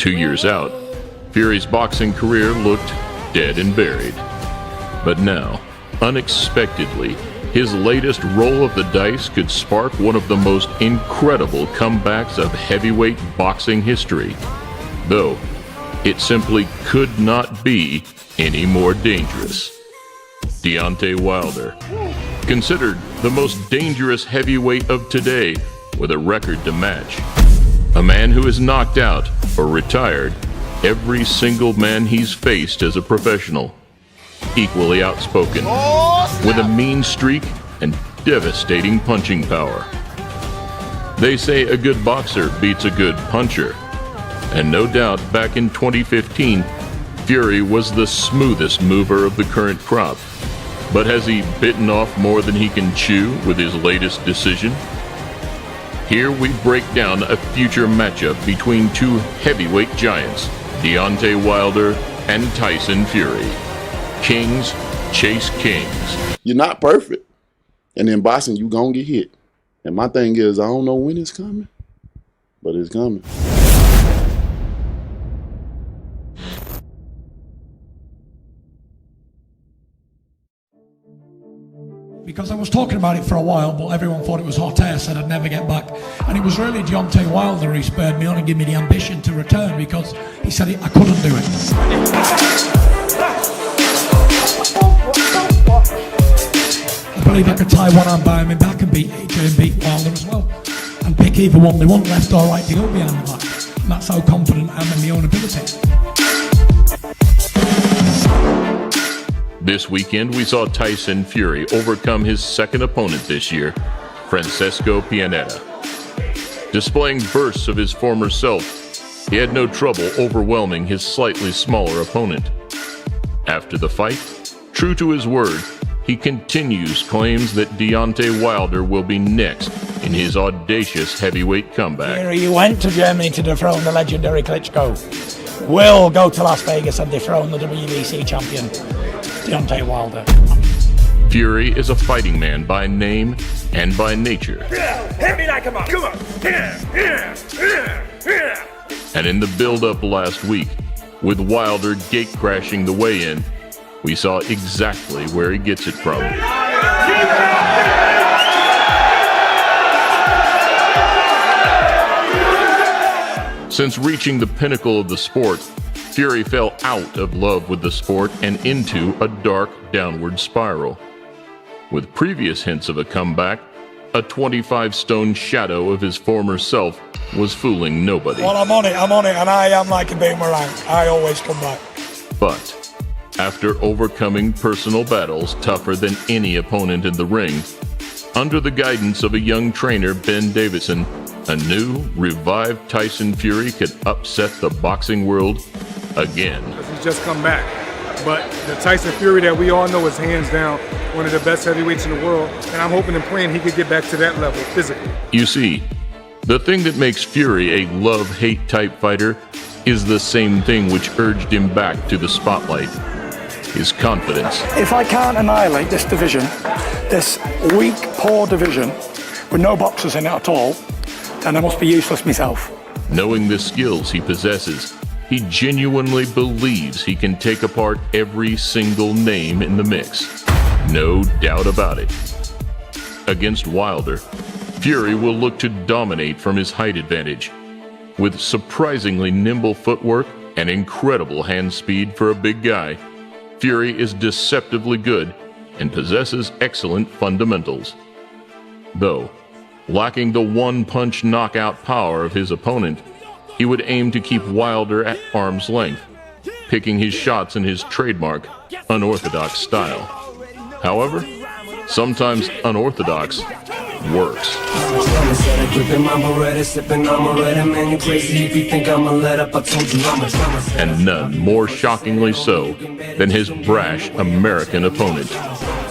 2 years out, Fury's boxing career looked dead and buried. But now, unexpectedly, his latest roll of the dice could spark one of the most incredible comebacks of heavyweight boxing history. Though, it simply could not be any more dangerous. Deontay Wilder, considered the most dangerous heavyweight of today with a record to match. A man who has knocked out or retired every single man he's faced as a professional. Equally outspoken, with a mean streak and devastating punching power. They say a good boxer beats a good puncher. And no doubt back in 2015, Fury was the smoothest mover of the current crop. But has he bitten off more than he can chew with his latest decision? Here we break down a future matchup between two heavyweight giants, Deontay Wilder and Tyson Fury. Kings chase kings. You're not perfect. And in boxing, you gonna get hit. And my thing is, I don't know when it's coming, but it's coming. Because I was talking about it for a while, but everyone thought it was hot air, said I'd never get back. And it was really Deontay Wilder who spurred me on and gave me the ambition to return, because he said I couldn't do it. I believe I could tie one arm behind my back and beat AJ and beat Wilder as well. And pick either one. They want left or right to go behind the back. And that's how confident I am in my own ability. This weekend, we saw Tyson Fury overcome his second opponent this year, Francisco Pianeta. Displaying bursts of his former self, he had no trouble overwhelming his slightly smaller opponent. After the fight, true to his word, he continues claims that Deontay Wilder will be next in his audacious heavyweight comeback. Fury went to Germany to dethrone the legendary Klitschko. Will go to Las Vegas and dethrone the WBC champion, Deontay Wilder. Fury is a fighting man by name and by nature. Hit me like a man. Come on. And in the build-up last week, with Wilder gate-crashing the weigh-in, we saw exactly where he gets it from. Since reaching the pinnacle of the sport, Fury fell out of love with the sport and into a dark downward spiral. With previous hints of a comeback, a 25-stone shadow of his former self was fooling nobody. Well, I'm on it, and I am like a boomerang. I always come back. But after overcoming personal battles tougher than any opponent in the ring, under the guidance of a young trainer, Ben Davison, a new, revived Tyson Fury could upset the boxing world again. He's just come back. But the Tyson Fury that we all know is hands down one of the best heavyweights in the world, and I'm hoping and praying he could get back to that level physically. You see, the thing that makes Fury a love-hate type fighter is the same thing which urged him back to the spotlight: his confidence. If I can't annihilate this division, this weak, poor division, with no boxers in it at all, then I must be useless myself. Knowing the skills he possesses, he genuinely believes he can take apart every single name in the mix. No doubt about it. Against Wilder, Fury will look to dominate from his height advantage. With surprisingly nimble footwork and incredible hand speed for a big guy, Fury is deceptively good and possesses excellent fundamentals. Though, lacking the one-punch knockout power of his opponent, he would aim to keep Wilder at arm's length, picking his shots in his trademark, unorthodox style. However, sometimes unorthodox works. And none more shockingly so than his brash American opponent.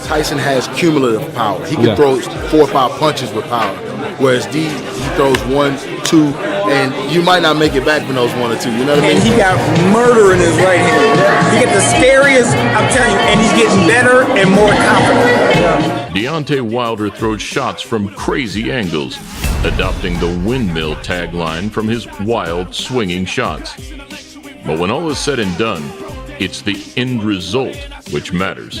Tyson has cumulative power. He can throw 4 or 5 punches with power, whereas he throws 1, 2, and you might not make it back from those 1 or 2. You know what I mean? And he got murder in his right hand. He get the scariest, I'm telling you, and he's getting better and more confident. Deontay Wilder throws shots from crazy angles, adopting the windmill tagline from his wild, swinging shots. But when all is said and done, it's the end result which matters.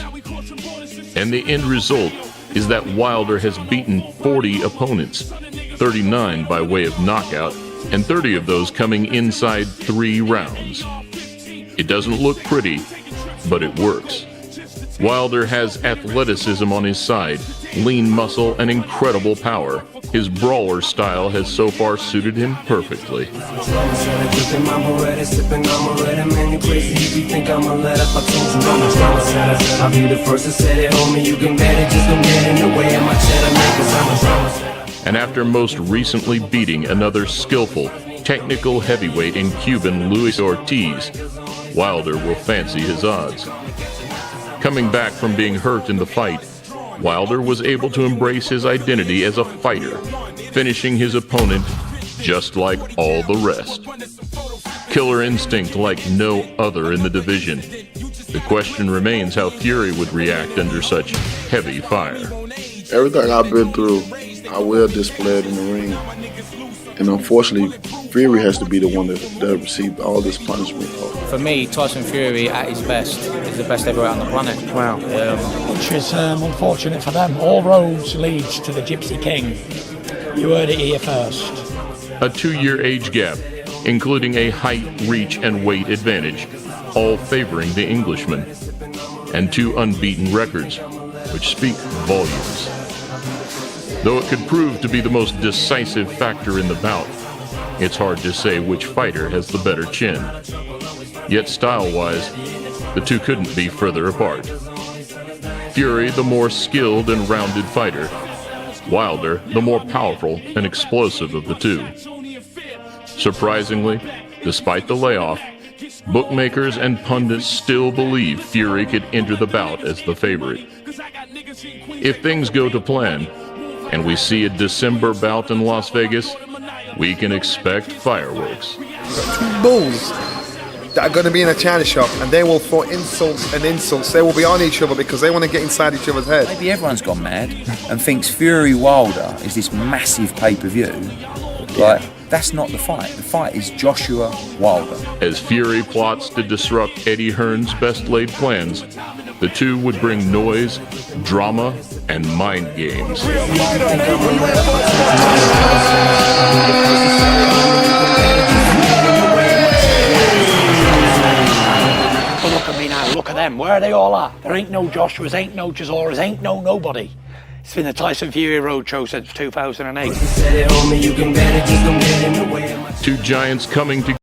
And the end result is that Wilder has beaten 40 opponents, 39 by way of knockout, and 30 of those coming inside 3 rounds. It doesn't look pretty, but it works. Wilder has athleticism on his side, lean muscle, and incredible power. His brawler style has so far suited him perfectly. And after most recently beating another skillful, technical heavyweight in Cuban Luis Ortiz, Wilder will fancy his odds. Coming back from being hurt in the fight, Wilder was able to embrace his identity as a fighter, finishing his opponent just like all the rest. Killer instinct like no other in the division. The question remains how Fury would react under such heavy fire. Everything I've been through, I will display it in the ring. And unfortunately, Fury has to be the one that received all this punishment. For me, Tyson Fury at his best is the best heavyweight on the planet. Wow. Which is unfortunate for them. All roads lead to the Gypsy King. You heard it here first. A 2-year age gap, including a height, reach, and weight advantage, all favoring the Englishman. And 2 unbeaten records, which speak volumes. Though it could prove to be the most decisive factor in the bout, it's hard to say which fighter has the better chin. Yet style-wise, the two couldn't be further apart. Fury, the more skilled and rounded fighter. Wilder, the more powerful and explosive of the two. Surprisingly, despite the layoff, bookmakers and pundits still believe Fury could enter the bout as the favorite. If things go to plan, and we see a December bout in Las Vegas, we can expect fireworks. 2 bulls that are going to be in a china shop, and they will throw insults and insults. They will be on each other because they want to get inside each other's head. Maybe everyone's gone mad and thinks Fury Wilder is this massive pay-per-view. Like, that's not the fight. The fight is Joshua Wilder. As Fury plots to disrupt Eddie Hearn's best-laid plans, the two would bring noise, drama, and mind games. But look at me now, look at them. Where are they all at? There ain't no Joshua's, ain't no Chisoras, ain't no nobody. It's been the Tyson Fury Roadshow since 2008. 2 giants coming together.